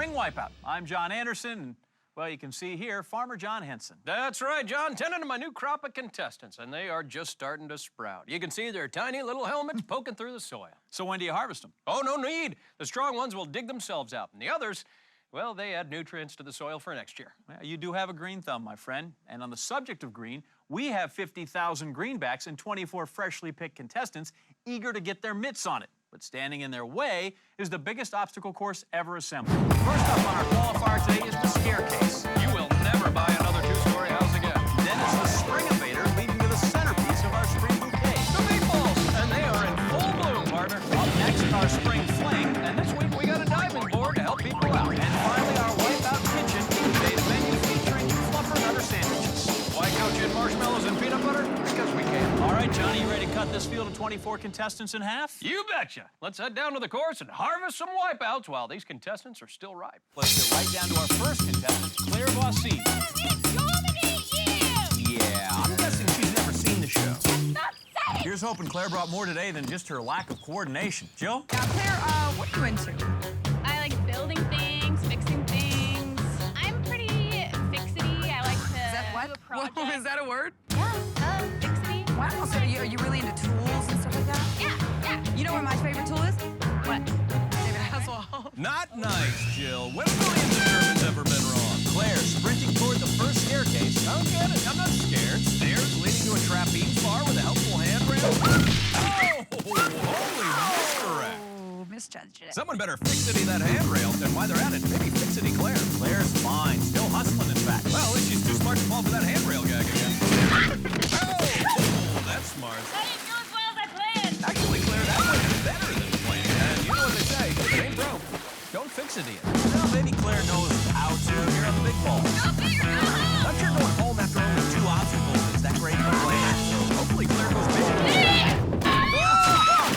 Spring Wipeout. I'm John Anderson, and, well, you can see here, Farmer John Henson. That's right, John. Tending to my new crop of contestants, and they are just starting to sprout. You can see their tiny little helmets poking through the soil. So when do you harvest them? Oh, no need. The strong ones will dig themselves out, and the others, well, they add nutrients to the soil for next year. Well, you do have a green thumb, my friend. And on the subject of green, we have 50,000 greenbacks and 24 freshly picked contestants eager to get their mitts on it. But standing in their way is the biggest obstacle course ever assembled. First up on our qualifier today is the staircase. You will never buy another two-story house again. Then it's the spring invader leading to the centerpiece of our spring bouquet. The meatballs, and they are in full bloom, partner. Up next, our spring fling. And this week we got a diving board to help people out. And finally, our Wipeout Kitchen, a menu featuring fluffer and other sandwiches. Why couch in marshmallows and peanut butter? Because we can. All right, Johnny, you ready to cut this field of 24 contestants in half? You betcha. Let's head down to the course and harvest some wipeouts while these contestants are still ripe. Let's get right down to our first contestant, Claire Bossy. Yeah, I'm guessing she's never seen the show. Here's hoping Claire brought more today than just her lack of coordination. Jill? Now, Claire, what are you into? I like building things, fixing things. I'm pretty fixity. I like to Is that what? do a project. Whoa, is that a word? Yeah, fixity. Wow, so are you really into tools and stuff like that? Yeah. You know what my favorite tool is? What? David Hasselhoff. Not nice, Jill. When millions of Germans ever been wrong? Claire sprinting toward the first staircase. Don't get it. I'm not scared. Stairs leading to a trapeze bar with a helpful handrail. Oh, holy misdirect. Oh, misjudged it. Someone better fixity that handrail, and while they're at it, maybe fixity Claire. Claire's fine, still hustling, in fact. Well, at least she's too smart to fall for that handrail gag again. Oh, that's smart. I didn't do as well as I planned. Actually, Claire, that went better than planned. And you know what they say, if it ain't broke, don't fix it yet. Well, maybe Claire knows how to. Here are the big balls. But you're going home after only 2 obstacles. Is that great of a plan? So hopefully Claire goes big.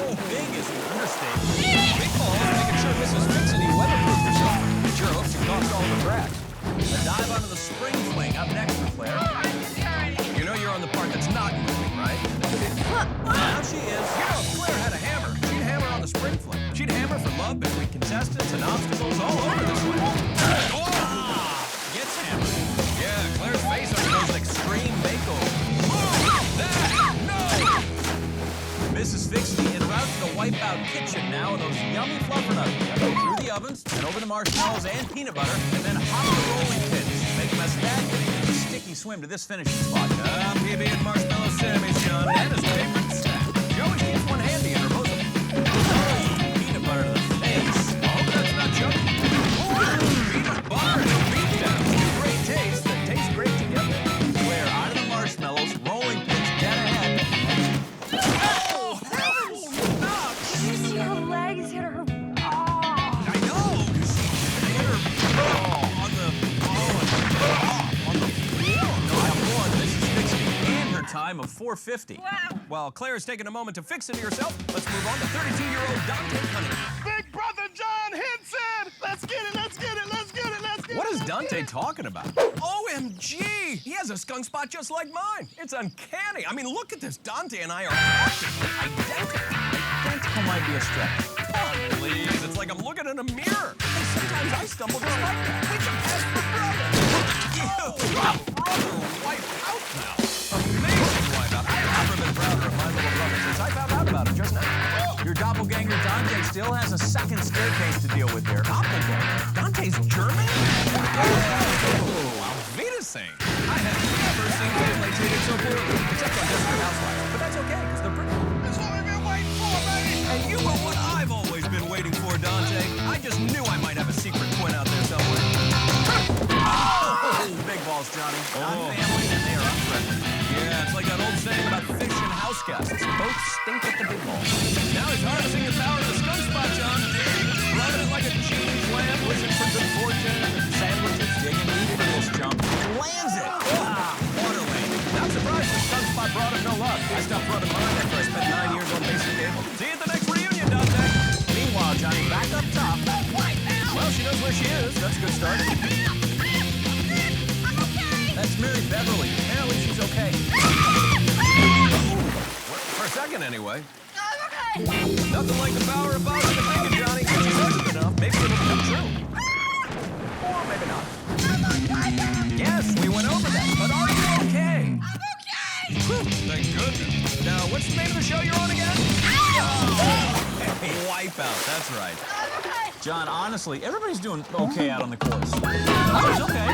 Oh, big is an understatement. Big balls making sure Mrs. Fixity weatherproofed herself. Sure hope she caused all the cracks. A dive onto the spring fling up next for Claire. You know you're on the part that's not moving, right? Now she is. You know, if Claire had a hammer, she'd hammer on the spring fling. She'd hammer for love between contestants and obstacles all over this way. Oh! Gets hammered. Yeah, Claire's face undergoes an extreme makeover. Move that! No! Mrs. Fixity en route to the Wipeout Kitchen now, and those yummy fluffer nuts. Through the ovens, and over the marshmallows and peanut butter, and then hop the rolling pins. Make a mess of that, and a sticky swim to this finishing spot. PB and marshmallow Sammy's John, and his favorite snack. She always keeps one handy in her bosom. Peanut butter to the face. I hope that's not joking. Peanut butter and beatdown. Great taste that tastes great together. Claire out of the marshmallows, rolling pins dead ahead. Oh, stop! Did you see her legs hit her? Oh. I know. She hit her on the floor. No, I applaud Mrs. Fixity and her time of 4:50. Wow. While Claire's taking a moment to fix it herself, let's move on to 32-year-old Dante Cunningham. Big brother John Henson! Let's get it, let's get it, let's get it, let's get it! What is Dante talking about? OMG! He has a skunk spot just like mine. It's uncanny. I mean, look at this. Dante and I are practically identical. Identical might be a stretch. Oh, please. It's like I'm looking in a mirror. And sometimes I stumble just like that. We can pass for brothers. Brother wiped out now. Amazing wipeout. I've never been prouder of my little brother since I found out about it just now. Your doppelganger Dante still has a second staircase to deal with there. Doppelganger? Dante's German? Oh, Alvita-sing. I have never seen family treated so poorly, except on Desperate Housewives. But that's okay, because they're pretty. That's what we've been waiting for, baby! And you know what I've always been waiting for, Dante? I just knew I might have a secret twin out there somewhere. Oh, big balls, Johnny. Not family, and they are unfriendly. Yeah, it's like that old saying about fish and house guests. Both stink at the big balls. Now he's harnessing the power of the skunk spot, John. Running it like a genius lamb, wishing for good fortune. Sandwiches digging deep for this chump. Lands it. Water landing. Not surprised the skunk spot brought him no luck. I stopped running mine after I spent 9 years on basic cable. See you at the next reunion, Dante. Meanwhile, Johnny, back up top. Well, she knows where she is. That's a good start. That's Mary Beverly. Apparently she's okay. For a second, anyway. Nothing like the power of positive thinking, Johnny. She says it enough. Maybe it'll come true. John, honestly, everybody's doing okay out on the course. Oh, it's okay.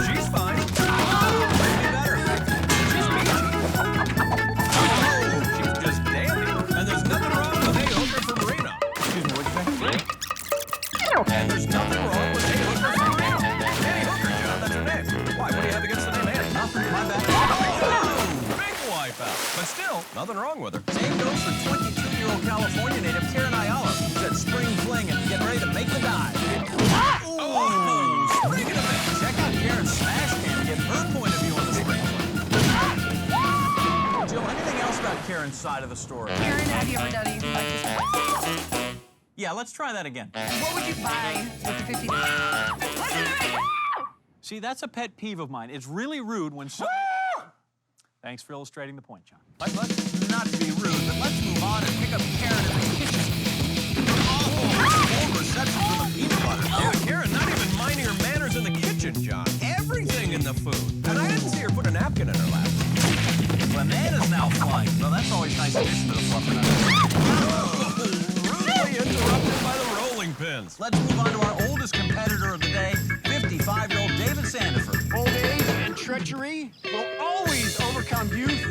She's fine. Maybe better. She's peachy. Oh, she's just dandy. And there's nothing wrong with a hooker for Marino. Excuse me, what'd you say? And there's nothing wrong with a hooker for Marino. Annie Hooker, John, that's her name. Why? What do you have against the name Annie? Nothing, my bad. Oh, big wipeout. But still, nothing wrong with her. Same goes for 22-year-old California native Karen Ayala, who's at spring fling and getting ready to make the dive. Oh, spring it a bit. Check out Karen's smash cam and get her point of view on the spring fling. Jill, anything else about Karen's side of the story? Karen, have you ever done anything like this? Yeah, let's try that again. What would you buy with the 50? See, that's a pet peeve of mine. It's really rude when so... Thanks for illustrating the point, John. Let's not to be rude, but let's move on and pick up Karen in the kitchen. Full reception for the peanut butter. Yeah, Karen, not even minding her manners in the kitchen, John. Everything in the food. And I didn't see her put a napkin in her lap. Bananas now flying. Well, that's always nice addition to the fluffing. Rudely interrupted by the rolling pins. Let's move on to our oldest competitor of the day, 55-year-old David Sandiford. Old age and treachery will always overcome youth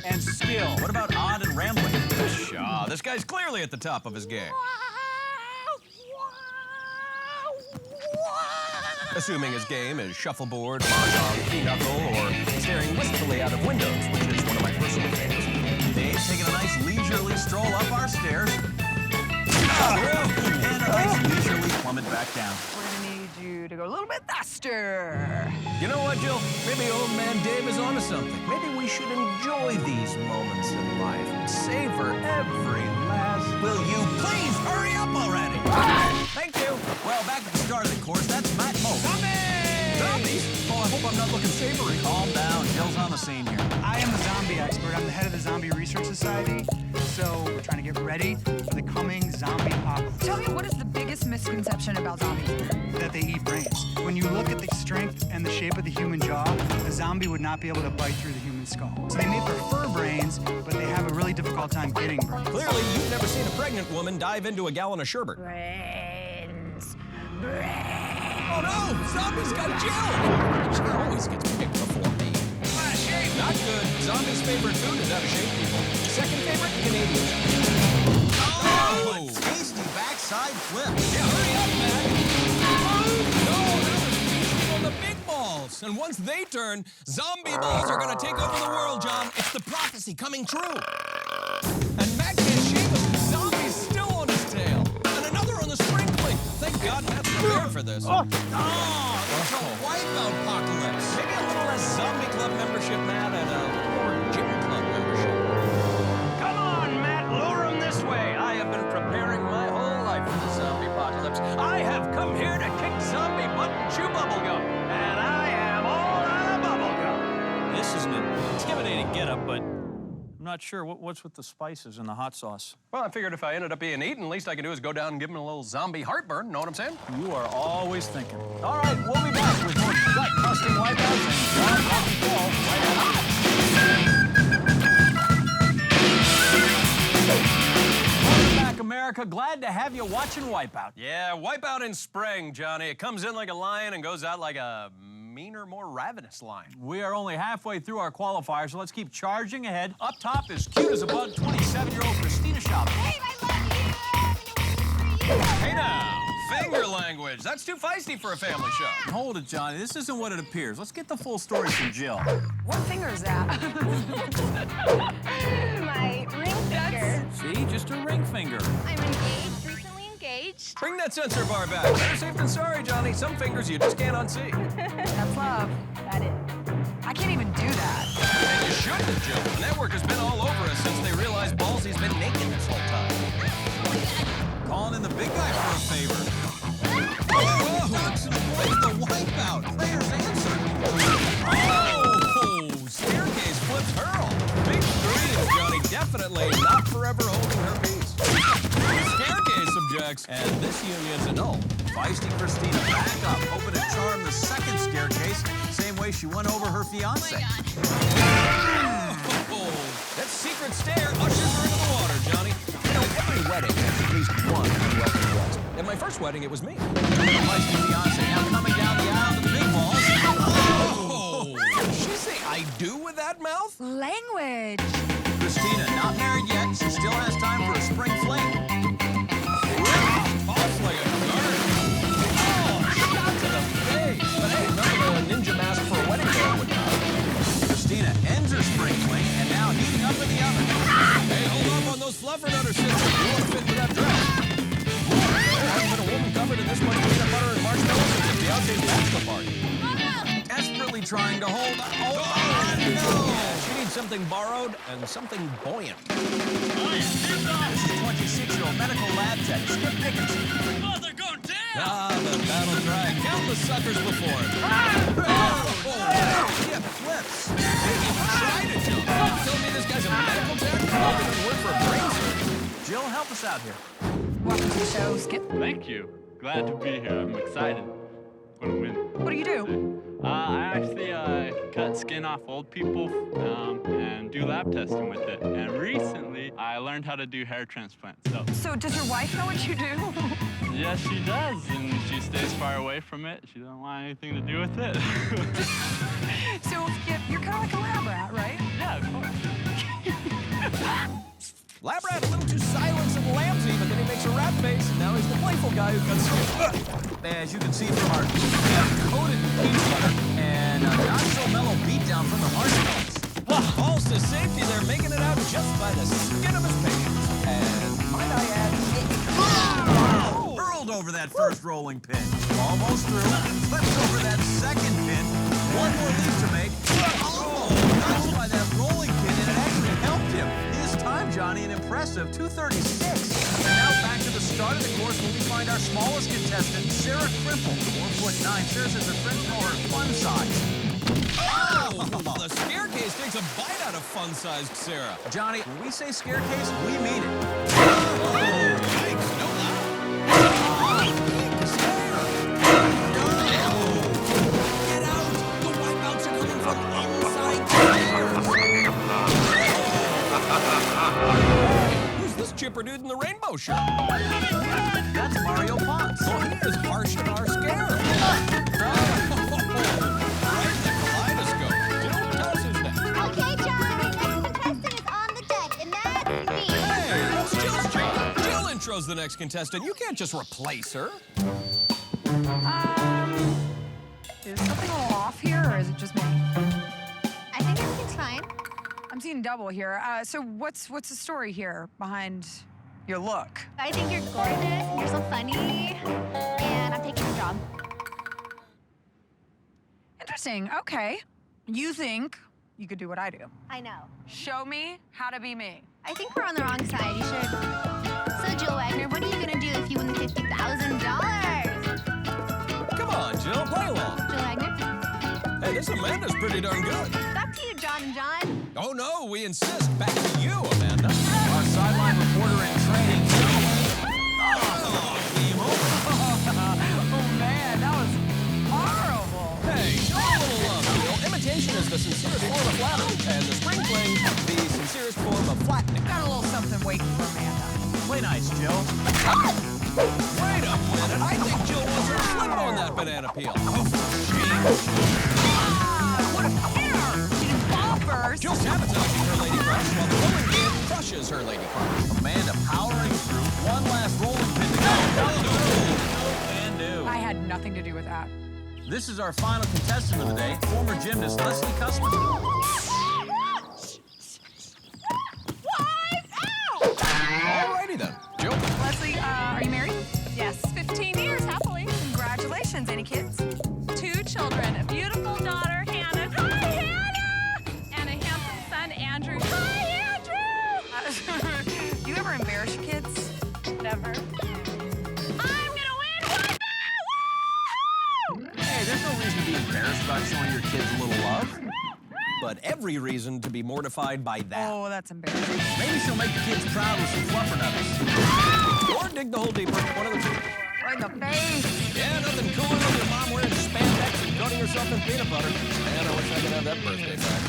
and skill. What about odd and rambling? Shaw, this guy's clearly at the top of his game. Assuming his game is shuffleboard, mahjong, pinochle, or staring wistfully out of windows, which is one of my personal favorites. Dave's taking a nice leisurely stroll up our stairs. And And a nice leisurely plummet back down. We're gonna need you to go a little bit faster. You know what, Jill? Maybe old man Dave is onto something. Maybe we should enjoy these moments in life and savor every last... Will you please hurry up already? Thank you. Well, back at the start of the course, that's Matt Moe. Zombies! Oh, I hope I'm not looking savory. Calm down. Jill's on the scene here. I am the zombie expert. I'm the head of the Zombie Research Society. So we're trying to get ready for the coming zombie apocalypse. Tell me, what is the biggest misconception about zombies? That they eat brains. When you look at the strength and the shape of the human jaw, a zombie would not be able to bite through the human skull. So they may prefer brains, but they have a really difficult time getting brains. Clearly, you've never seen a pregnant woman dive into a gallon of sherbet. Brains. Oh no! Zombies got Jill! She always gets picked before me. Out of shape! Not good. Zombies' favorite food is out of shape people. Second favorite, Canadian. Oh! Tasty backside flip. Yeah, hurry up, man! No, that was feasting on the big balls. And once they turn, zombie balls are gonna take over the world, John. It's the prophecy coming true. And Matt can't shave him. Zombie's still on his tail. And another on the spring fling. Thank God Matt's prepared for this. Oh, it's a wipeout apocalypse. Maybe a little less zombie club membership, Matt, and a more gym club membership. Come on, Matt, lure him this way. I have been preparing my whole life for the zombie apocalypse. I have come here to kick zombie butt and chew bubblegum. And I am all out of bubblegum. This is an intimidating getup, but I'm not sure what's with the spices and the hot sauce. Well, I figured if I ended up being eaten, least I could do is go down and give him a little zombie heartburn. Know what I'm saying? You are always thinking. All right, we'll be back with more gut-busting wipeouts and John Rocky Paul right after this. Welcome back, America. Glad to have you watching Wipeout. Yeah, Wipeout in spring, Johnny. It comes in like a lion and goes out like a meaner, more ravenous lion. We are only halfway through our qualifier, so let's keep charging ahead. Up top is cute as a bug, 27-year-old Christina Chavez. Hey now, finger language. That's too feisty for a family show. Hold it, Johnny. This isn't what it appears. Let's get the full story from Jill. What finger is that? My ring finger. See, just a ring finger. I'm engaged, recently engaged. Bring that sensor bar back. Better safe than sorry, Johnny. Some fingers you just can't unsee. That's love. Got it. I can't even do that. And you shouldn't, Jill. The network has been all over us since they realized Ballsy's been naked this whole time. Calling in the big guy for a favor. Whoa! Ducks and avoids the wipeout. Players answer. Oh! Staircase flips Hurl. Big screens, Johnny. Definitely not forever holding her peace. Staircase objects, and this union's a null. Feisty Christina back up, hoping to charm the second staircase, same way she won over her fiancé. Oh, that secret stair ushers her into the water, Johnny. You know, every wedding has at least one unwelcome At my first wedding, it was me. Feisty fiance now coming down the aisle to the big balls. Oh! Did she say I do with that mouth? Language. Christina, not married yet. She still has time for a spring fling. Off like a dart. Oh, shot to the face. But hey, none of the ninja mask for a wedding day would count. Christina ends her spring fling and now heating up in the oven. Hey, hold up on those fluffernutter sisters. You won't fit into that dress. There hasn't been a woman covered in this much peanut butter and marshmallows since the Beyonce's bachelor party. Desperately trying to hold on. Oh, No! She needs something borrowed and something buoyant. This is 26-year-old medical lab tech, Skip Dickinson. Oh, they're going down! Ah, the battle cry. Countless suckers before it. Skip flips. He even tried to jump. Tell me this guy's a medical tech? He didn't work for a brain surgeon. Jill, help us out here. Welcome to the show, Skip. Thank you. Glad to be here. I'm excited. I'm gonna win. What do you do? I actually cut skin off old people and do lab testing with it. And recently, I learned how to do hair transplants. So does your wife know what you do? Yes, she does, and she stays far away from it. She doesn't want anything to do with it. So Skip, you're kind of like a lab rat, right? Yeah, of course. Lab rat a little too silent and lamsy, but then he makes a rat face, and now he's the playful guy who cuts skin. As you can see from our coated peanut butter and a not so mellow beatdown from the marshmallows. Falls to safety, they're making it out just by the skin of his pants. And might I add, Hurled over that first rolling pin. Almost through. Flips over that second pin. One more leap to make. Oh, touched by that rolling pin, and it actually helped him. His time, Johnny, an impressive 2:36. Now back to the start of the course where we find our smallest contestant, Sarah Crimple. 4'9". Sarah says her friends call her fun size. oh, the staircase takes a bite out of fun-sized Sarah. Johnny, when we say scarecase, we mean it. Oh, yikes, no lie. Get out! The wipeouts are coming from inside chairs! Who's this chipper dude in the rainbow shirt? That's Mario Ponce. Oh, he is harsh in our scare. Right in the kaleidoscope. Jill, tell us who's next. Okay, John, the next contestant is on the deck, and that's me. Hey, that's Jill's job. Jill intro's the next contestant. You can't just replace her. Is something a little off here, or is it just me? I think everything's fine. I'm seeing double here. So what's the story here behind your look? I think you're gorgeous, and you're so funny, and I'm taking your job. Interesting. Okay. You think you could do what I do? I know. Show me how to be me. I think we're on the wrong side. You should. So, Jill Wagner, what are you gonna do if you win the $50,000? Come on, Jill, play along. Jill Wagner? Hey, this Amanda's pretty darn good. Back to you, John and John. Oh, no, we insist. Back to you, Amanda. Our sideline reporter in training. Game over. Oh man, that was horrible. Hey, show a little love, Jill. Imitation is the sincerest form of flattery, and the spring fling, the sincerest form of flattening. Got a little something waiting for Amanda. Play nice, Jill. Wait a minute, I think Jill wants her to slip on that banana peel. Oh, What a pair! She did ball first. Jill sabotaging her lady crush while the rolling pin crushes her lady crush. Amanda powering through. One last rolling pin to go. And do. I had nothing to do with that. This is our final contestant of the day, former gymnast Leslie Cussman. Alrighty then. Jill? Leslie, are you married? Yes, 15 years happily. Congratulations. Any kids? 2 children, a beautiful daughter, Hannah. Hi, Hannah! And a handsome son, Andrew. Hi, Andrew! Do you ever embarrass your kids? Never. I'm gonna win! Woo! Hey, there's no reason to be embarrassed about showing your kids a little love. But every reason to be mortified by that. Oh, that's embarrassing. Maybe she'll make the kids proud with some fluffernutters. Or dig the hole deeper. One of the two. Right in the face. Yeah, nothing cooler than your mom wearing spandex and coating herself in peanut butter. Man, I wish I could have that birthday back.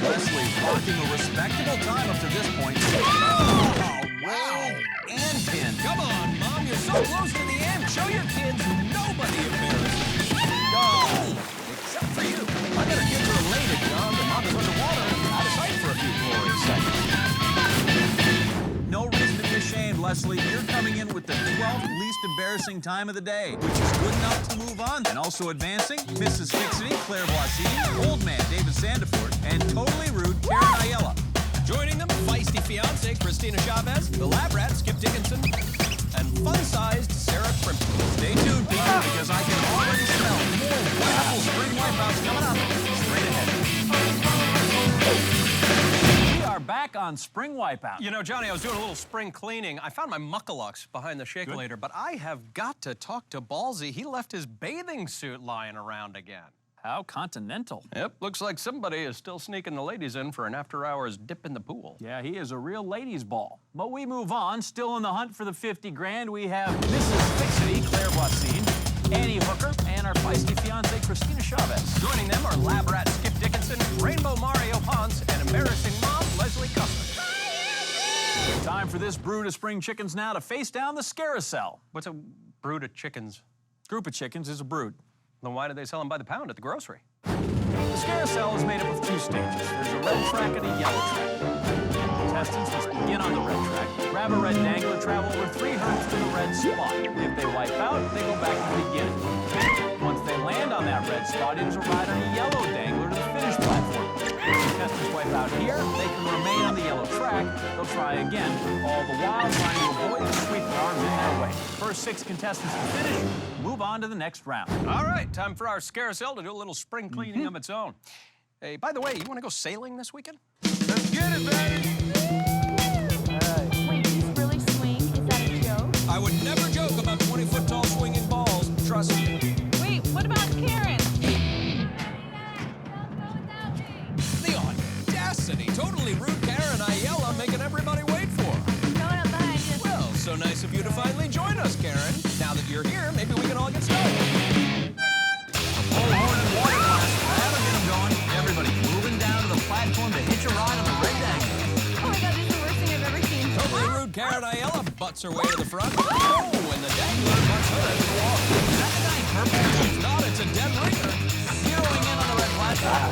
Leslie rocking a respectable time up to this point. Oh, wow. And pin. Come on, Mom. now close to the end. Show your kids nobody embarrasses. Oh, except for you. I bet our kids are elated, John. The mom is underwater, out of sight for a few glorious seconds. No reason to be ashamed, Leslie. You're coming in with the 12th least embarrassing time of the day, which is good enough to move on. And also advancing, Mrs. Fixity, Claire Boissy, Old Man, David Sandiford, and Totally Rude, Karen Ayala. Joining them, feisty fiance Christina Chavez, the lab rat Skip Dickinson, and fun-sized Sarah Crimson. Stay tuned, people, because I can already smell more wonderful spring wipeouts coming up straight ahead. We are back on Spring Wipeout. You know, Johnny, I was doing a little spring cleaning. I found my muckalux behind the shakelator, but I have got to talk to Ballsy. He left his bathing suit lying around again. How continental. Yep, looks like somebody is still sneaking the ladies in for an after-hours dip in the pool. Yeah, he is a real ladies' ball. But we move on. Still in the hunt for the 50 grand, we have Mrs. Fixity, Claire Boissy, Annie Hooker, and our feisty fiance, Christina Chavez. Joining them are lab rat Skip Dickinson, Rainbow Mario Ponce, and embarrassing mom Leslie Custer. Time for this brood of spring chickens now to face down the Scarousel. What's a brood of chickens? Group of chickens is a brood. Then why do they sell them by the pound at the grocery? The Scarousel is made up of two stages. There's a red track and a yellow track. Contestants must begin on the red track, grab a red dangler, travel over 3 hurdles to the red spot. If they wipe out, they go back to the beginning. Once they land on that red spot, it is a ride on a yellow dangler to the finish platform. If contestants wipe out here, they can remain on the yellow track. They'll try again, all the while trying to avoid the sweeper arms in their way. First 6 contestants to finish, move on to the next round. All right, time for our Scarousel to do a little spring cleaning of its own. Hey, by the way, you want to go sailing this weekend? Let's get it, baby. Wait, he's really swing? Is that a joke? I would never joke about 20-foot-tall swinging balls. Trust me. Wait, what about Karen? The audacity. Totally rude Karen Ayala making everybody wait for her. Going up behind you. Well, so nice of you to finally join us, Karen. Now that you're here, maybe we can all get started. Bullhorn and water blast, that'll get them going. Everybody moving down to the platform to hitch a ride on the red dangler. Oh my god, this is the worst thing I've ever seen. Totally rude Karen Ayala butts her way to the front. Oh, and the dangler butts her into the wall. Is that the guy in purple? If not, it's a dead ringer. Zeroing in on the red platform.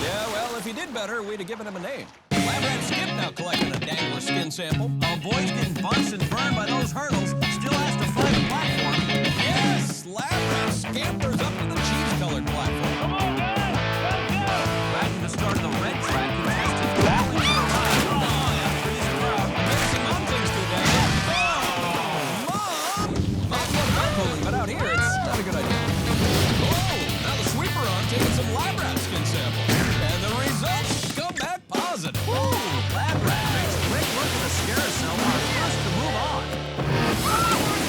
Yeah, well, if he did better, we'd have given him a name. Lab rat Skip now collecting a dangler skin sample. Oh, boy's getting bunched and burned by those hurdles. Still has to find the platform. Yes, Lab rat scampers up to the cheese-colored platform. Come on, guys. Let's go. Back to the start of the red track, contestants battling for a ride. Oh, that frees the crowd. Amazing mom things do that. Oh, Mom! Mom's not about pulling, but out here, it's not a good idea. Oh, now the sweeper on taking some lab rat skin sample. And the results come back positive. Ooh, Lab Rat makes a great look at the Scarousel, our first to move on.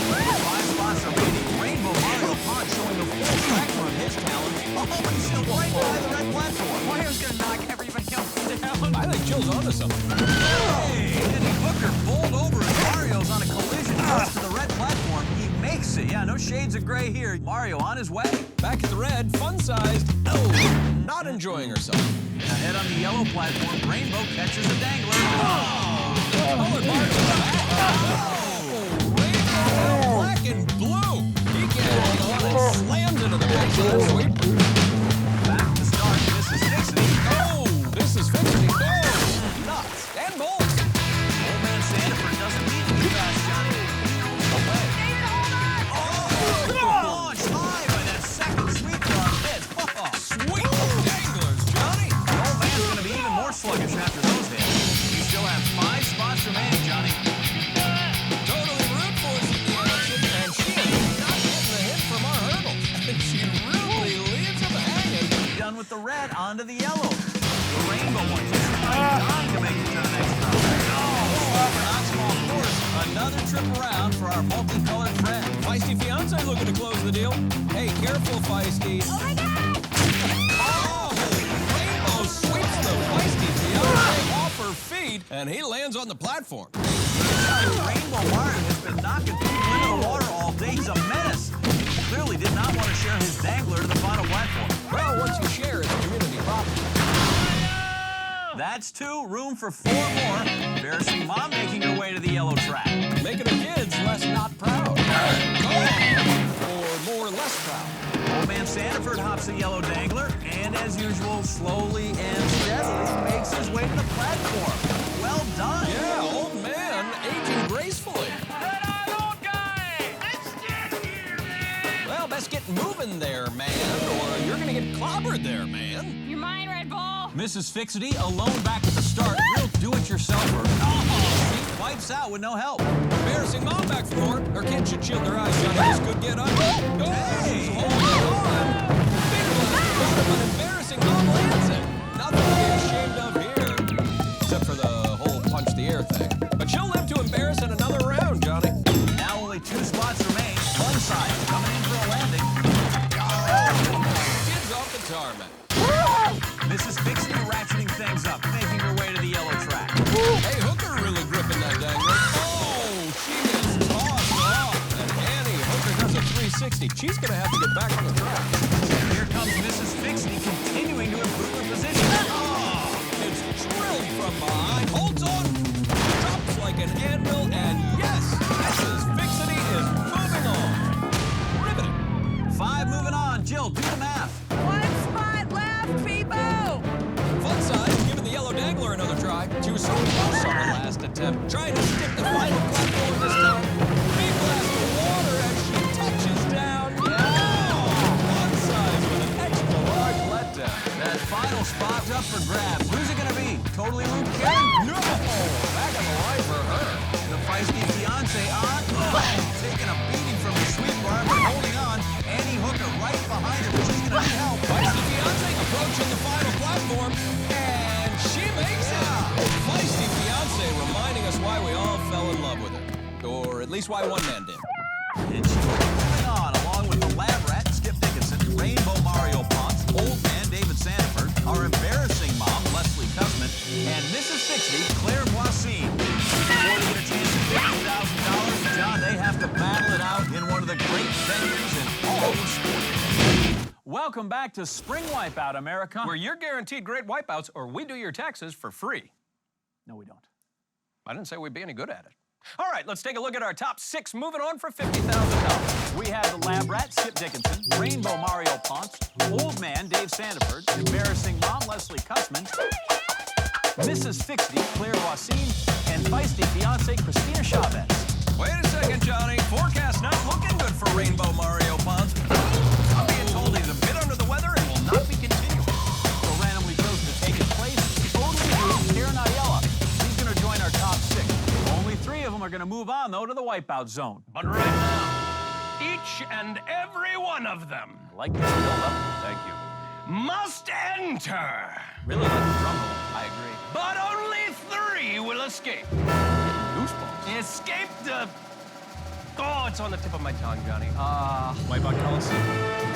With 5 spots remaining, Rainbow Mario Ponce showing the full spectrum of his talents. Oh, he's still right behind the red platform. Mario's gonna knock everybody else down. I think Jill's onto something. Hey, Andy Hooker bowled over as Mario's on a collision course to the red platform. He makes it. Yeah, no shades of gray here. Mario on his way. Back at the red, fun-sized. Oh, not enjoying herself. Ahead on the yellow platform, Rainbow catches a dangler. Colored bars in the back. Oh, Rainbow, black and blue. He can't hold on and slams into the back of the sweeper. Back to start, Mrs. Fixity. Oh, this is Fixity. Oh, nuts and bolts. Old Man Sandiford doesn't need to be fast, Johnny. Away. Oh, launched high by that second sweeper on hit. Oh, Sweet danglers, Johnny. the old man's going to be even more sluggish after those hits. You still have 5 spots remaining, Johnny. Totally rude force in the action, and she is not getting the hit from our hurdle. And she really leaves him hanging. Done with the red, onto the yellow. The rainbow one just dying to make it to the next round. Oh, for not small course. Another trip around for our multicolored friend. Feisty fiance looking to close the deal. Hey, careful, Feisty. Oh my god! Oh, Rainbow sweeps the Feisty fiance off her feet, and he lands on the platform. Rainbow Mario has been knocking people into the water all day. He's a menace. He clearly did not want to share his dangler to the final platform. Well, once you share, it's community property. That's 2. Room for 4 more. Embarrassing mom making her way to the yellow track. Making her kids less not proud. the yellow dangler, and as usual, slowly and steadily makes his way to the platform. Well done. Yeah, old man, aging gracefully. Well, best get moving there, man, or you're gonna get clobbered there, man. You mind, Red Bull? Mrs. Fixity, alone back at the start, real do-it-yourselfer. Oh, she wipes out with no help. Embarrassing mom back for more. Her kid should shield their eyes, Johnny. This could get ugly. Oh, she's holding on. Big blast, but embarrassing mom lands it. Nothing to be ashamed of here, except for the whole punch the air thing. But she'll live to embarrass in another round, Johnny. Now only 2 spots remain. One side coming in for a landing. Kids off the tarmac. Mrs. Fixity ratcheting things up, making her way to the yellow track. Hey, Hooker really gripping that dangler. Oh, she is tossed off. And Annie, Hooker does a 360. She's going to have to get back on the track. And here comes Mrs. Fixity continuing to improve her position. Oh, it's drilled from behind. Holds on. Drops like an anvil. And yes, Mrs. Fixity is moving on. Riveting. 5 moving on. Jill, do the math. 1 spot left, people. Fun size, giving the yellow dangler another try. She was so close on the last attempt. Trying to stick the final platform this time. Big blast of water as she touches down. Yeah! Fun size with an extra large letdown. That final spot's up for grabs. Who's it going to be? Totally Luke Karen? No! Back on the line for her. The feisty fiance on. Oh, taking a beating from the sweep bar, but holding on. Annie Hooker right behind her, but she's going to need help. Feisty fiance approaching the final platform. And she makes it. Feisty fiance reminding us why we all fell in love with her. Or at least why one man did. And she's moving on, along with the lab rat, Skip Dickinson, Rainbow Mario Ponce, Old Man David Sandiford, our embarrassing mom, Leslie Cussman, and Mrs. 60, Claire Boissine. Before they get a chance at $50,000, John, they have to battle it out in one of the great venues in all of sport. Welcome back to Spring Wipeout, America. Where you're guaranteed great wipeouts, or we do your taxes for free. No, we don't. I didn't say we'd be any good at it. All right, let's take a look at our top 6 moving on for $50,000. We have the lab rat, Skip Dickinson, Rainbow Mario Ponce, Old Man Dave Sandiford, embarrassing mom, Leslie Cussman, Mrs. Fixity, Claire Boissine, and feisty fiance, Christina Chavez. Wait a second, Johnny. Forecast not looking good for Rainbow Mario Ponce. I'm being told he's a bit under the weather and will not be continuing. So randomly chosen to take his place, totally new, Karen Ayala. He's going to join our top 6. Only 3 of them are going to move on, though, to the wipeout zone. But right now, each and every one of them, I like this build-up. thank you, must enter. Really like the drum roll. I agree. But only 3 will escape. Goosebumps. Escape the... Oh, it's on the tip of my tongue, Johnny. Wipeout Coliseum.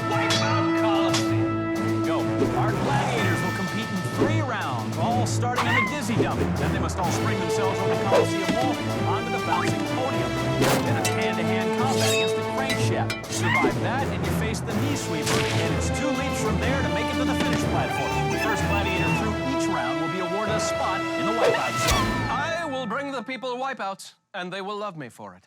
Wipeout Coliseum. There you go. Our gladiators will compete in 3 rounds, all starting on the dizzy dummy. Then they must all spring themselves over the Coliseum wall onto the bouncing podium. Then it's hand-to-hand combat against the crankshaft. Survive that, and you face the knee sweeper, and it's 2 leaps from there to make it to the finish platform. The first gladiator through each round will be awarded a spot in the wipeout zone. I will bring the people wipeouts, and they will love me for it.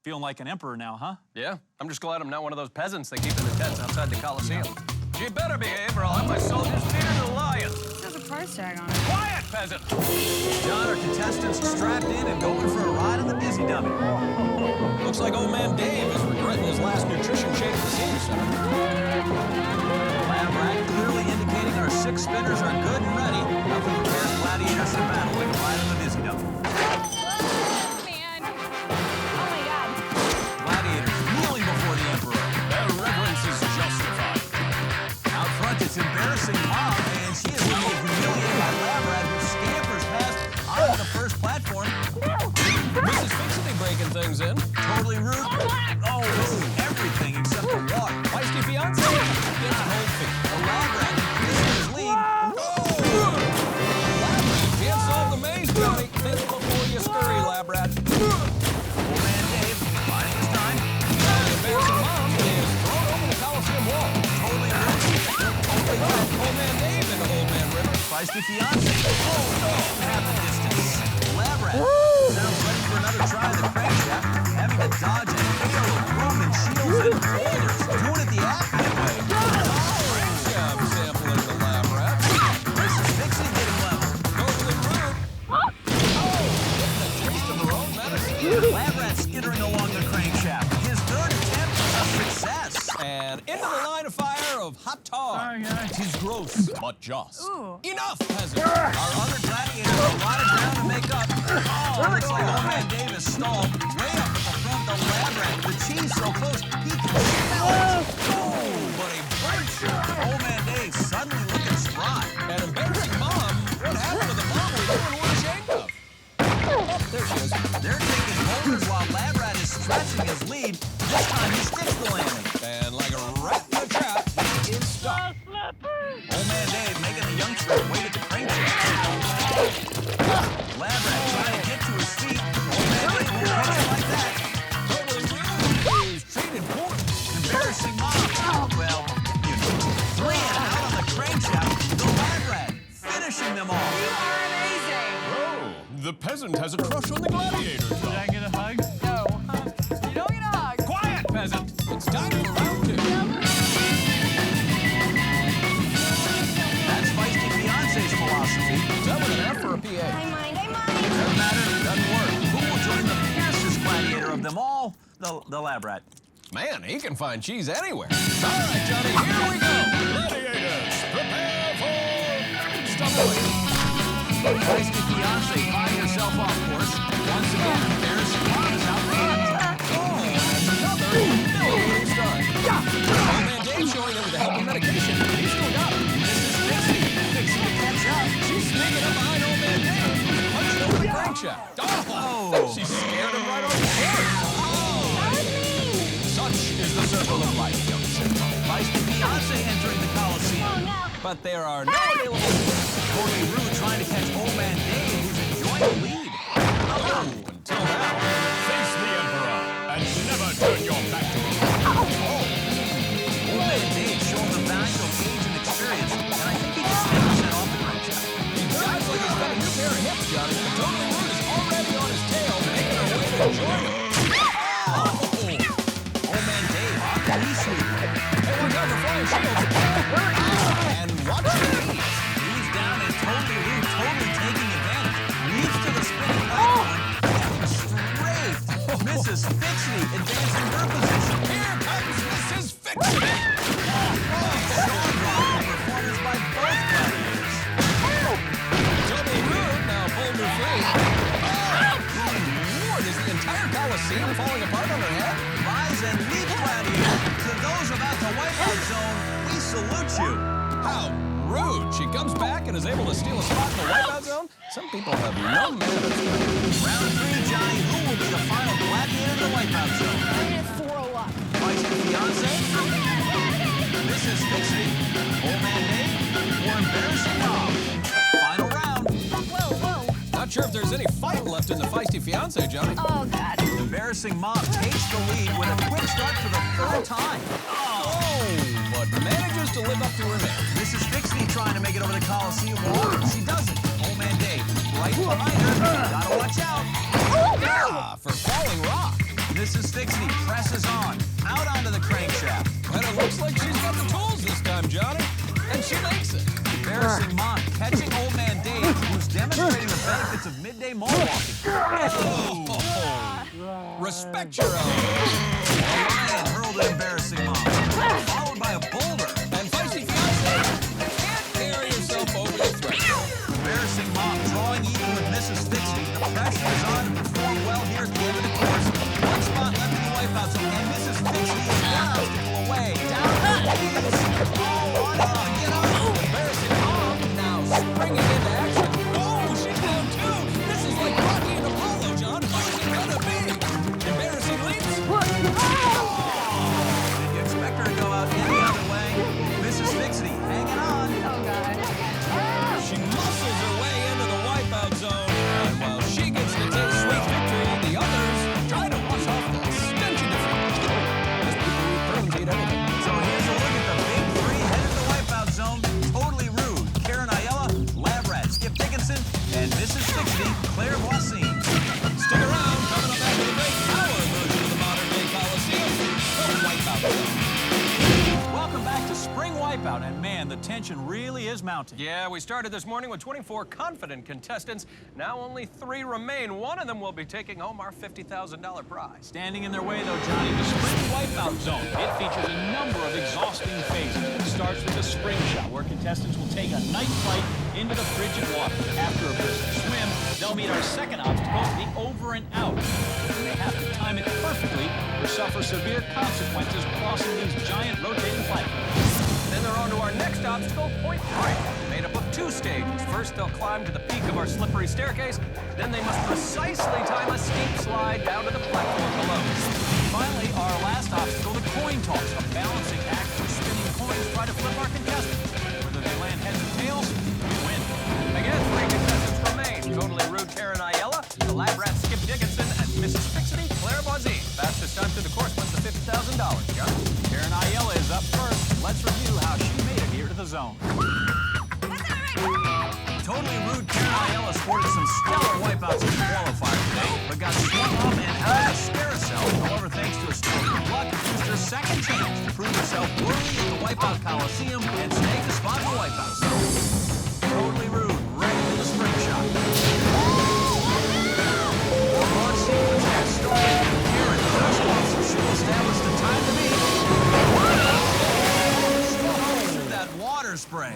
Feeling like an emperor now, huh? Yeah, I'm just glad I'm not one of those peasants they keep in the tents outside the Coliseum. You better behave, or I'll have my soldiers feeding the lions. There's a price tag on it. Quiet, peasant! John, our contestants strapped in and going for a ride on the dizzy dummy. Looks like old man Dave is regretting his last nutrition shake at the senior center. Lab rat clearly indicating our 6 spinners are good and ready. Nothing prepares gladiators for battle like a ride on the dizzy dummy. Man. Oh my God. Gladiators kneeling before the emperor. Their reverence is justified. Out front, it's embarrassing mom, and she is being humiliated by Lab Rat, who scampers past onto the first platform. Mrs. Fixity breaking things in. Totally rude. Oh, this is everything except the water. Feisty fiance gets cold feet. The Lab Rat increasing his lead. Can't solve the maze, Johnny. Think before you scurry, lab rat. Old man Dave biding his time. The embarrassing mom is thrown over the Coliseum wall. Totally rude. Old man Dave into Old Man River. Feisty fiance. Oh, no. Half the distance. Lab Rat sounds ready for another try of the crankshaft, having to dodge and fail with Roman shields and boulders. Doing it the Afghan way. hot tog. Sorry, guys. Tis gross, but just. Ooh. Enough, peasant. Our other gladiators have a lot of ground to make up. Oh, looks like old man Dave is stalled way up at the front of the lab rat. The cheese so close, he can smell it. Oh, but a bird shot. Old man Dave suddenly looking spry. An embarrassing mom. What happened to the mom we knew and were ashamed of? Oh, there she is. They're taking holders while lab rat is stretching his lead. This time he sticks the landing. And like a rat in a trap, he is stuck. Old man Dave making the youngster wait at the crankshaft. Lab rat trying to get to his feet. Old man Dave won't catch him like that. Totally rude. He's treated poorly. Embarrassing mom. Well, you know. 3 and out on the crankshaft. The lab rat finishing them all. You are amazing. Oh, the peasant has a crush on the gladiator. Did I get a hug? No. You don't get a hug. Quiet, peasant. It's time for round 2. That's feisty fiance's philosophy. Tell with an F for a PA. Hey, Monty. Hey, Monty. Doesn't matter, doesn't work. Who will join the fiercest gladiator of them all? The lab rat. Man, he can find cheese anywhere. All right, Johnny, here we go. Gladiators, prepare for stumbling. Feisty fiance buying herself off course. Once again, embarrassing mom is out front. Oh, another humiliating start. Old man Dave showing him with the help of medication. He's still got it. This is Dixie. Dixie to catch up. She's sneaking up behind old man Dave, who's punched over the crankshaft. Oh, she scared him right off the course. Such is the circle of life, young Simba. Feisty fiance entering the coliseum. But there are no available. Totally rude trying to catch old man Dave, who's enjoying the lead. Oh, until now. Face the Emperor and never turn your back to me. Old man Dave showing the value of age and experience, and I think he just never sent off the crankshaft. He drives like he's got a new pair of hips, Johnny. But Totally Rude is already on his tail, making her way to enjoy him. Old man Dave, he's sweet. Hey, watch out for flying shields. And watch your knees. He's down and Totally Rude, totally taking advantage. Leads to the spinning platform. And straight. Mrs. Fixity advancing her position. Here comes Mrs. Fixity. Jaw-dropping performance by both gladiators. Totally Rude now pulled her free. Oh, good Lord, is the entire Coliseum falling apart on her head? Rise and leap, gladiator. To those about the Wipeout Zone, we salute you. How rude. She comes back and is able to steal a spot in the Wipeout Zone? Some people have no manners. Round 3, Johnny. Who will be the final gladiator in the Wipeout Zone? I'm gonna throw up. Feisty fiance? Mrs. Fixity? Old man Dave? Or embarrassing mom? Final round. Whoa, whoa. Not sure if there's any fight left in the feisty fiance, Johnny. Oh, God. Embarrassing mom takes the lead with a quick start for the 3rd time. Oh, but manages to live up to her name. Mrs. Fixity trying to make it over the Coliseum wall. She doesn't. Old man Dave right behind her. Gotta watch out. Ah, for falling rock. Mrs. Fixity presses on. Out onto the crankshaft. And it looks like she's got the tools this time, Johnny. And she makes it. Embarrassing mom catching old man Dave, who's demonstrating the benefits of midday mall walking. Oh, respect your elders. A lion hurled at embarrassing mom, followed by a boulder. And feisty fiance can't carry herself over the threshold. Embarrassing mom drawing even with Mrs. Fixity. The pressure is on to perform well here at the end of the course. One spot left in the Wipeout Zone, and Mrs. Fixity is one obstacle away. Down to the knees. Oh, on, get on. Embarrassing mom now springing into action. Oh, she's down too. This is like Rocky and Apollo, John. Who's it gonna be? Embarrassing leaps. Did you expect her to go out any other way? Mrs. Fixity hanging on. Oh, God. She muscles her way into the Wipeout Zone. And while she gets to take sweet victory, the others try to wash off the stench of defeat. As people eat prunes, eat everything. So here's a look at the big 3 headed to the Wipeout Zone. Totally Rude, Karen Ayala, Lab Rat, Skip Dickinson, and Mrs. Fixity, Claire Voisin. Stick around, coming up after the break, our version of the modern-day Coliseum, the Wipeout Zone. Welcome back to spring wipeout, and man, the tension really is mounting. Yeah, we started this morning with 24 confident contestants. Now only 3 remain. One of them will be taking home our $50,000 prize. Standing in their way, though, Johnny, the spring wipeout zone. It features a number of exhausting phases. It starts with the spring shot, where contestants will take a night flight into the frigid water. After a brisk swim, they'll meet our second obstacle, the over and out. And they have to time it perfectly or suffer severe consequences crossing these giant rotating platforms. Then they're on to our next obstacle, point break, made up of 2 stages. First, they'll climb to the peak of our slippery staircase. Then they must precisely time a steep slide down to the platform below. Finally, our last obstacle, the coin toss, a balancing act where spinning coins try to flip our contestants. Whether they land heads or tails, we win. Again, 3 contestants remain. Totally Rude Karen Ayala, the lab rat Skip Dickinson, and Mrs. Fixity Claire Boisy. Fastest time through the course wins the $50,000. John? Karen Ayala is up first. Let's review how she made it here to the zone. Totally Rude Karen Ayala sported some stellar wipeouts in the qualifier today, but got swung up and out of the Scarousel. However, thanks to a stroke of luck, used her second chance to prove herself worthy of the Wipeout Coliseum and snag the spot in the Wipeout zone. Totally Rude, ready for the spring shot. The launch sequence has started. Karen just off, so she'll establish the time to beat. Through that water spray.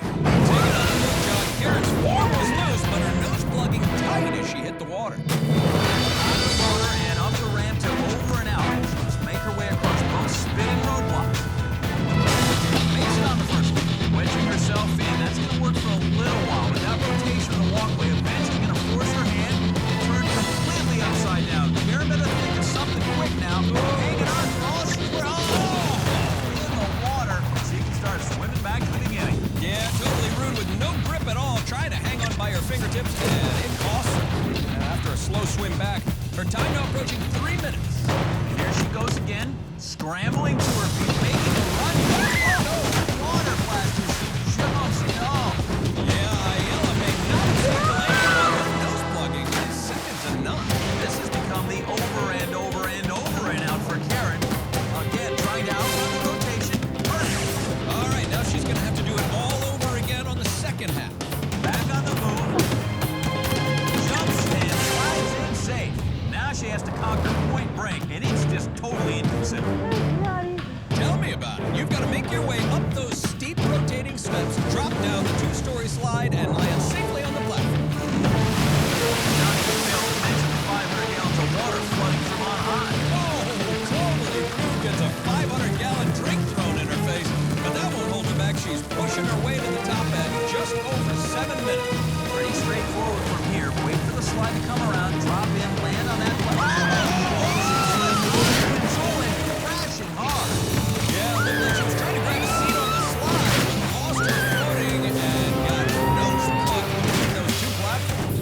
Karen's form was loose, but her nose plugging tight as she hit the water. Out of the water and up the ramp to over and out. She must make her way across both spinning roadblocks. Makes it on the first one. Wedging herself in. That's going to work for a little while, but that rotation of the walkway eventually going to force her hand to turn completely upside down. Karen better think of something quick now. Hanging on for all she's worth. In the water. She can start swimming back to the beginning. Yeah, totally Rude with no grip at all, trying to hang on by her fingertips, and it costs her. And after a slow swim back, her time now approaching 3 minutes. And here she goes again, scrambling to her feet, making a run. Oh, no! Water blaster. She jumps. No. Yeah, Ayala may not have the lane, but nose plugging is second to none. This has become the over and over and over and out for Karen. Again, trying to outrun the rotation. All right, now she's going to have to do it all over again on the second half. Back on the move. Jumps and slides in safe. Now she has to conquer point break, and it's just totally inconsiderate. Tell me about it. You've got to make your way up those steep rotating steps, drop down the 2-story slide, and land safely on the platform. Johnny failed to mention the 500 gallons of water flooding from on high. Oh, totally Rude gets a 500-gallon drink thrown in her face, but that won't hold her back. She's pushing her way to the top end, just over 7 minutes. Pretty straightforward from here. Wait for the slide to come around, drop in, land on that control and crashing hard. Yeah, looked like she was trying to grab a seat on the slide, but lost her footing and got nose plugged between those 2 platforms.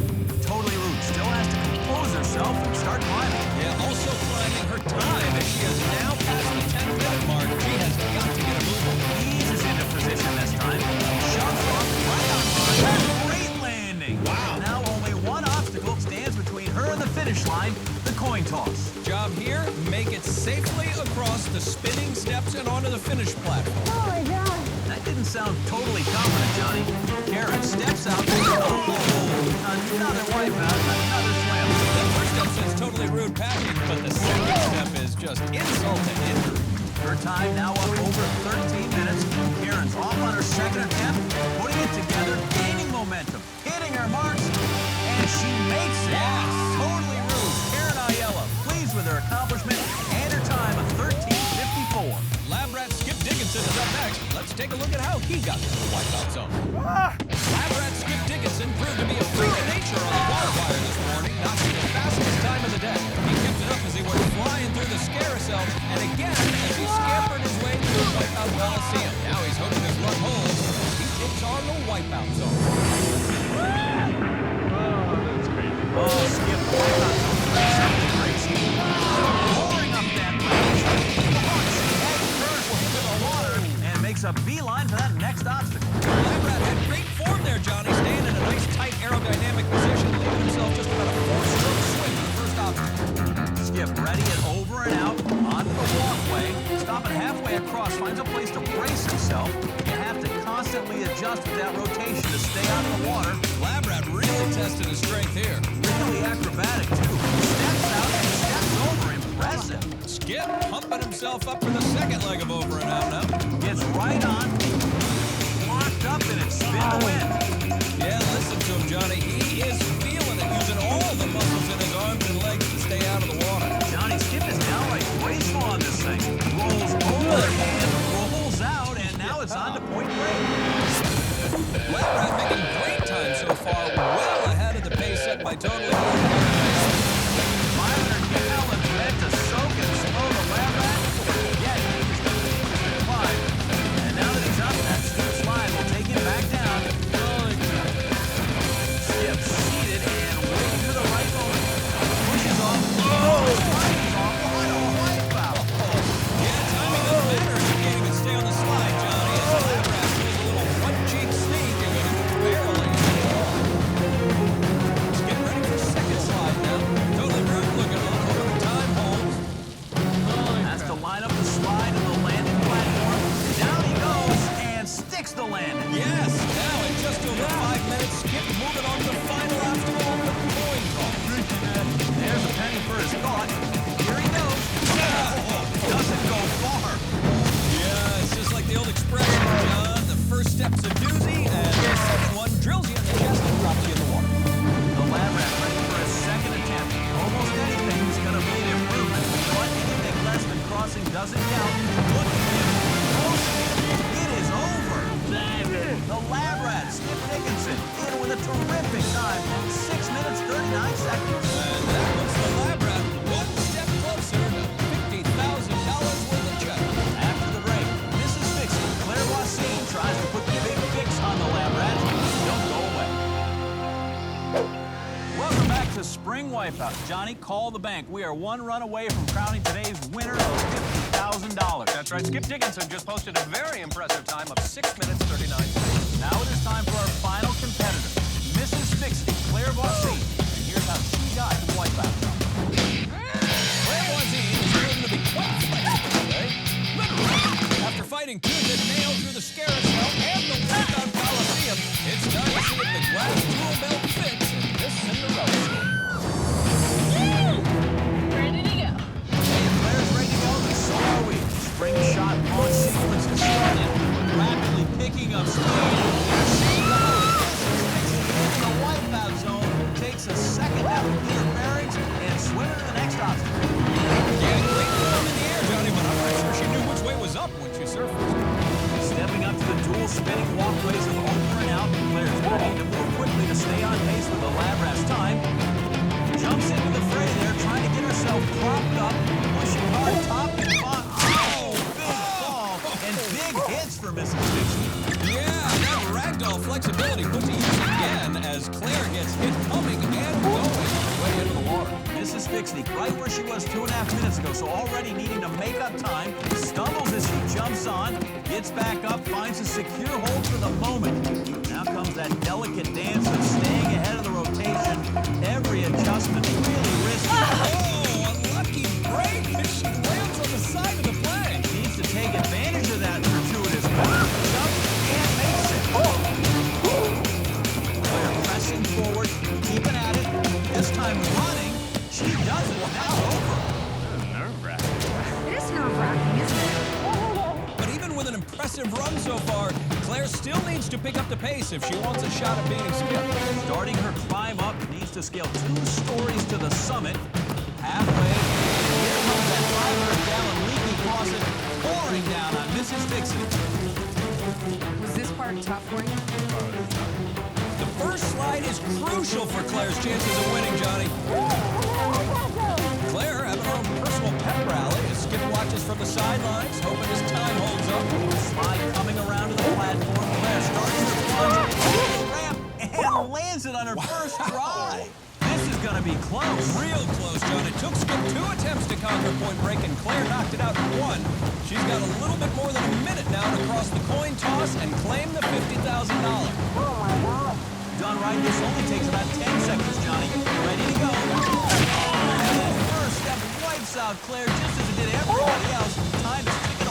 Totally Rude. Still has to compose herself and start climbing. Yeah, also climbing her time as she is now past the 10-minute mark. She has got to get a move on. Eases into position this time. Shoves off right on line. Great landing. Wow. Now only one obstacle stands between her and the finish line, the coin toss. Job here, make it safely across the spinning steps and onto the finish platform. That didn't sound totally confident, Johnny. Karen steps out. Oh, another wipeout, another swim. The first step says totally Rude passing, but the second step is just insult to injury. Her time now up over 13 minutes. Karen's off on her second attempt, putting it together, gaining momentum, hitting her marks, and she makes it. Yes. Totally Rude. Karen Ayala, pleased with her accomplishment and her time of 13:54. Lab rat Skip Dickinson is up next. Let's take a look at how he got to the wipeout zone. Lab rat Skip Dickinson proved to be a freak of nature on the Qualifier this morning, notching the fastest time of the day. He kept it up as he went flying through the Scarousel, and again as he scampered his way through the Wipeout Coliseum. Now he's hoping his luck holds. He takes on the Wipeout zone. That's crazy. Oh, Skip, the wipeout zone is something crazy. Pouring up that ledge. Curves will hit the water and makes a beeline for that next obstacle. Lab rat had great form there, Johnny, staying in a nice tight aerodynamic position, leaving himself just about a 4-stroke swing for the first obstacle. Skip ready and over and out onto the walkway. Stop hopping halfway across, finds a place to brace himself. You have to constantly adjust with that rotation to stay out of the water. Lab rat really tested his strength here. Really acrobatic, too. Steps out and steps over. Impressive. Skip pumping himself up for the second leg of over and out now. Gets right on. Locked up in it. Spin the wind. Yeah, listen to him, Johnny. He is feeling it, using all the muscles in his arms and legs to stay out of the water. Johnny Skip is downright graceful on this thing. Rolls over and rolls out, and now it's on to point break. Lab rat making great time so far, well ahead of the pace set by Totally. 500 gallons meant to soak and slow the lab rat. Yet he's going to keep the climb. And now that he's up, that steep slide will take him back down. Skip seated and waiting for the right moment. Pushes off. Slides off. What a wipeout. Yeah, timing doesn't matter if you can't even stay on the slide, Johnny. As the lab rat does a little one-cheek sneak and goes barely. He's getting ready for second slide now. Totally Root looking on over the time holds. Has to line up the slide and the landing platform. Down he goes and sticks the landing. Yes, now in just over 5 minutes, Skip moving on to the final obstacle of the coin toss. There's a penny for his thought. Here he goes. Doesn't go far. Yeah, it's just like the old expression, John. The first step's a doozy, and the second one drills you in the chest and drops you in the water. The lab rat ready for his second attempt. Almost anything's going to be an improvement, but anything less than crossing doesn't count. Look at him. It is over. The lab rat, Skip Dickinson, in with a terrific time. 6 minutes, 39 seconds. And that puts the lab rat one step closer to $50,000 worth of check. After the break, Mrs. Fixie, Claire Wassine, tries to put the big fix on the lab rat. Don't go away. Welcome back to Spring Wipeout. Johnny, call the bank. We are one run away from crowning today's winner of $50,000. That's right. Skip Dickinson just posted a very impressive time of 6 minutes, 39 seconds. Now it is time for our final competitor, Mrs. Fixie, Claire Wassine. And here's how she got to Wipeout. Claire Wassine is proven to be quite flexible today. Literally. After fighting tooth and nail through the Scarousel and the Wipeout Coliseum, it's time to see if the glass tool belt fits in this Cinderella story. Ready to go. If Claire's ready to go, then so are we. Spring shot launch sequence is started. Rapidly picking up speed. Here she goes. In the Wipeout zone. Takes a second after clear bearings and swimming to the next obstacle. Yeah, great form in the air, Johnny, but I'm not sure she knew which way was up when she surfaced. Stepping up to the dual spinning walkways of over and out, Claire's ready to move quickly to stay on pace with the lab rat's time. Jumps into the fray there, trying to get herself propped up, pushing hard top and bottom. Oh, big fall and big hits for Mrs. Fixie. Yeah, that ragdoll flexibility put to use again as Claire gets hit coming and going way into the water. Mrs. Fixie, right where she was 2.5 minutes ago, so already needing to make up time, stumbles as she jumps on, gets back up, finds a secure hold for the moment. Now comes that delicate dance of staying ahead of the rotation. Every adjustment really risky. Oh, unlucky break as she lands on the side of the plane. Needs to take advantage of that gratuitous jump and makes it. Claire pressing forward, keeping at it, this time running. She does it now over. It is nerve-wracking, isn't it? But even with an impressive run so far, Claire still needs to pick up the pace if she wants a shot at beating Skip. Starting her climb up, needs to scale 2 stories to the summit. Halfway, here comes that 500-gallon leaky faucet pouring down on Mrs. Fixie. Was this part tough for you? The first slide is crucial for Claire's chances of winning, Johnny. Claire having her own personal pep rally as Skip watches from the sidelines, hoping his time holds up. Slide coming around to the platform. Claire starts her plunge over the ramp and lands it on her first try. This is going to be close. Real close, John. It took Skip 2 attempts to conquer Point Break, and Claire knocked it out in 1. She's got a little bit more than a minute now to cross the coin toss and claim the $50,000. Done right, this only takes about 10 seconds, Johnny. Ready to go. First step wipes out Claire just as it did everybody else. Time is ticking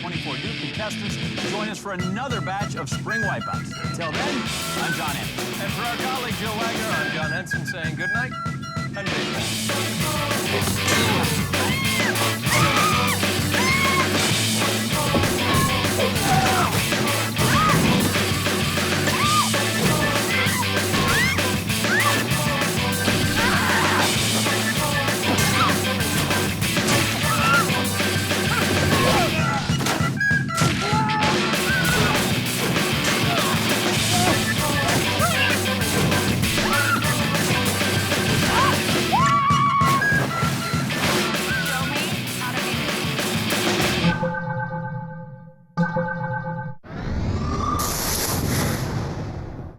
24 new contestants to join us for another batch of spring wipeouts. Until then, I'm John Anderson. And for our colleague Joe Wagner, I'm John Henson saying good night and big thanks.